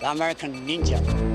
the American ninja.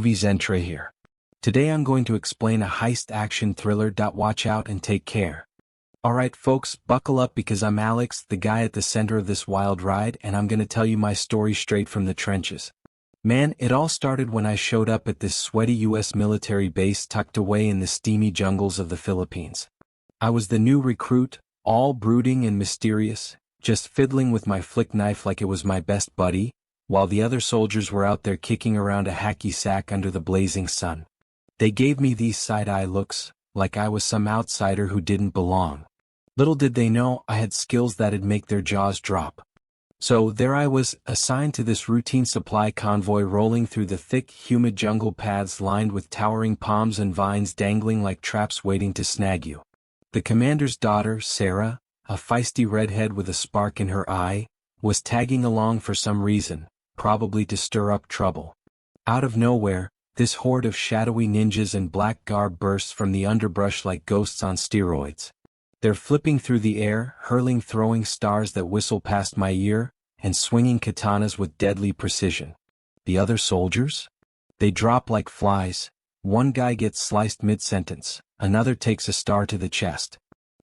Moviezentre here. Today I'm going to explain a heist action thriller. Watch out and take care. Alright folks, buckle up because I'm Alex, the guy at the center of this wild ride, and I'm gonna tell you my story straight from the trenches. Man, it all started when I showed up at this sweaty US military base tucked away in the steamy jungles of the Philippines. I was the new recruit, all brooding and mysterious, just fiddling with my flick knife like it was my best buddy, while the other soldiers were out there kicking around a hacky sack under the blazing sun. They gave me these side-eye looks, like I was some outsider who didn't belong. Little did they know I had skills that'd make their jaws drop. So there I was, assigned to this routine supply convoy rolling through the thick, humid jungle paths lined with towering palms and vines dangling like traps waiting to snag you. The commander's daughter, Sarah, a feisty redhead with a spark in her eye, was tagging along for some reason, probably to stir up trouble. Out of nowhere, this horde of shadowy ninjas in black garb bursts from the underbrush like ghosts on steroids. They're flipping through the air, hurling throwing stars that whistle past my ear, and swinging katanas with deadly precision. The other soldiers? They drop like flies. One guy gets sliced mid-sentence, another takes a star to the chest.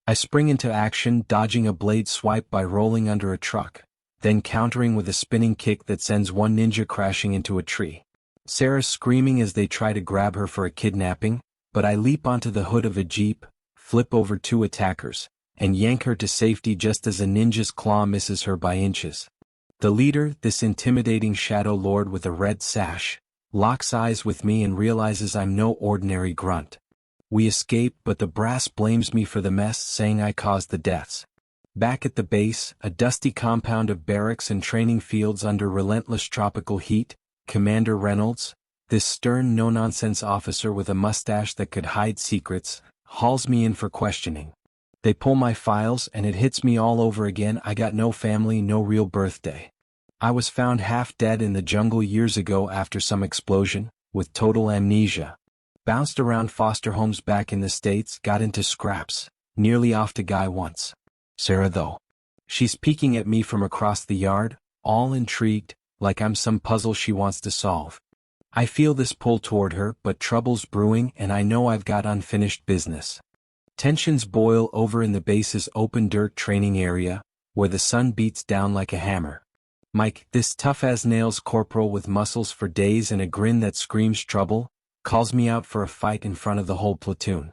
I spring into action, dodging a blade swipe by rolling under a truck, then countering with a spinning kick that sends one ninja crashing into a tree. Sarah's screaming as they try to grab her for a kidnapping, but I leap onto the hood of a jeep, flip over two attackers, and yank her to safety just as a ninja's claw misses her by inches. The leader, this intimidating shadow lord with a red sash, locks eyes with me and realizes I'm no ordinary grunt. We escape, but the brass blames me for the mess, saying I caused the deaths. Back at the base, a dusty compound of barracks and training fields under relentless tropical heat, Commander Reynolds, this stern no-nonsense officer with a mustache that could hide secrets, hauls me in for questioning. They pull my files and it hits me all over again. I got no family, no real birthday. I was found half dead in the jungle years ago after some explosion, with total amnesia. Bounced around foster homes back in the States, got into scraps, nearly offed a guy once. Sarah though. She's peeking at me from across the yard, all intrigued, like I'm some puzzle she wants to solve. I feel this pull toward her, but trouble's brewing and I know I've got unfinished business. Tensions boil over in the base's open dirt training area, where the sun beats down like a hammer. Mike, this tough-as-nails corporal with muscles for days and a grin that screams trouble, calls me out for a fight in front of the whole platoon.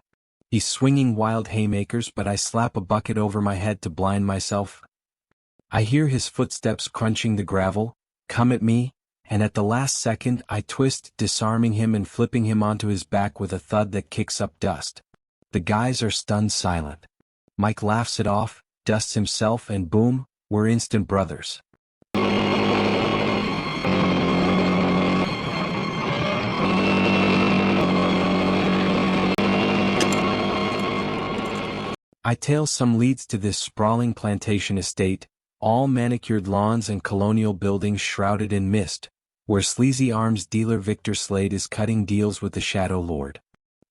He's swinging wild haymakers, but I slap a bucket over my head to blind myself. I hear his footsteps crunching the gravel, come at me, and at the last second I twist, disarming him and flipping him onto his back with a thud that kicks up dust. The guys are stunned silent. Mike laughs it off, dusts himself, and boom, we're instant brothers. I tail some leads to this sprawling plantation estate, all manicured lawns and colonial buildings shrouded in mist, where sleazy arms dealer Victor Slade is cutting deals with the Shadow Lord.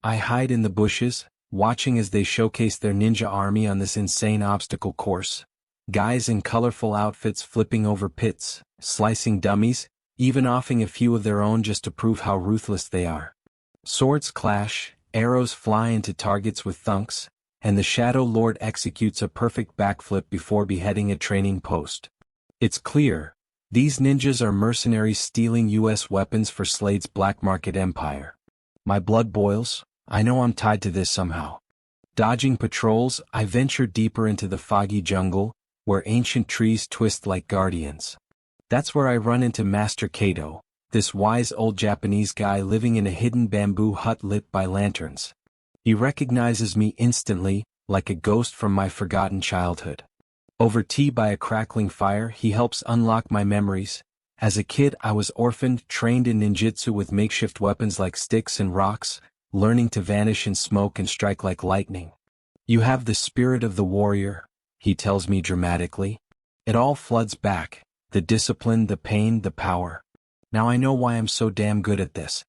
I hide in the bushes, watching as they showcase their ninja army on this insane obstacle course. Guys in colorful outfits flipping over pits, slicing dummies, even offing a few of their own just to prove how ruthless they are. Swords clash, arrows fly into targets with thunks, and the Shadow Lord executes a perfect backflip before beheading a training post. It's clear, these ninjas are mercenaries stealing US weapons for Slade's black market empire. My blood boils, I know I'm tied to this somehow. Dodging patrols, I venture deeper into the foggy jungle, where ancient trees twist like guardians. That's where I run into Master Kato, this wise old Japanese guy living in a hidden bamboo hut lit by lanterns. He recognizes me instantly, like a ghost from my forgotten childhood. Over tea by a crackling fire, he helps unlock my memories. As a kid, I was orphaned, trained in ninjutsu with makeshift weapons like sticks and rocks, learning to vanish in smoke and strike like lightning. You have the spirit of the warrior, he tells me dramatically. It all floods back, the discipline, the pain, the power. Now I know why I'm so damn good at this.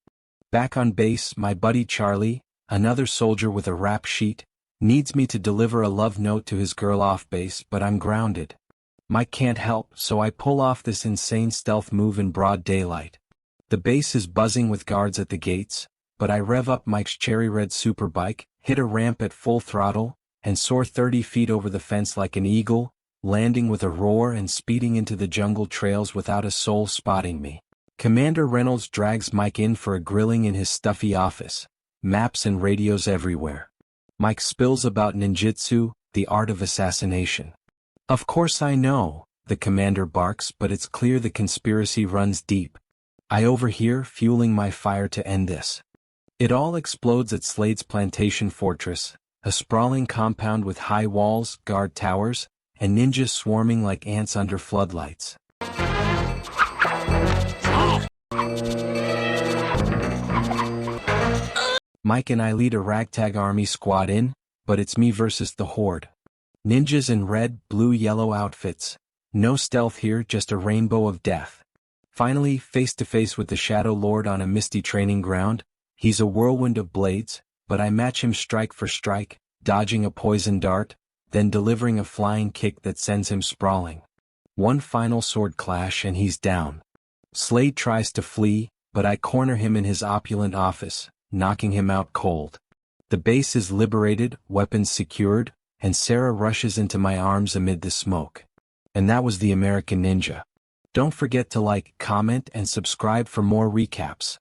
Back on base, my buddy Charlie, another soldier with a rap sheet, needs me to deliver a love note to his girl off base, but I'm grounded. Mike can't help, so I pull off this insane stealth move in broad daylight. The base is buzzing with guards at the gates, but I rev up Mike's cherry red superbike, hit a ramp at full throttle, and soar 30 feet over the fence like an eagle, landing with a roar and speeding into the jungle trails without a soul spotting me. Commander Reynolds drags Mike in for a grilling in his stuffy office, maps and radios everywhere. Mike spills about ninjutsu, the art of assassination. Of course I know, the commander barks, but it's clear the conspiracy runs deep. I overhear, fueling my fire to end this. It all explodes at Slade's plantation fortress, a sprawling compound with high walls, guard towers, and ninjas swarming like ants under floodlights. Mike and I lead a ragtag army squad in, but it's me versus the horde. Ninjas in red, blue, yellow outfits. No stealth here, just a rainbow of death. Finally, face to face with the Shadow Lord on a misty training ground. He's a whirlwind of blades, but I match him strike for strike, dodging a poison dart, then delivering a flying kick that sends him sprawling. One final sword clash and he's down. Slade tries to flee, but I corner him in his opulent office, knocking him out cold. The base is liberated, weapons secured, and Sarah rushes into my arms amid the smoke. And that was the American Ninja. Don't forget to like, comment, and subscribe for more recaps.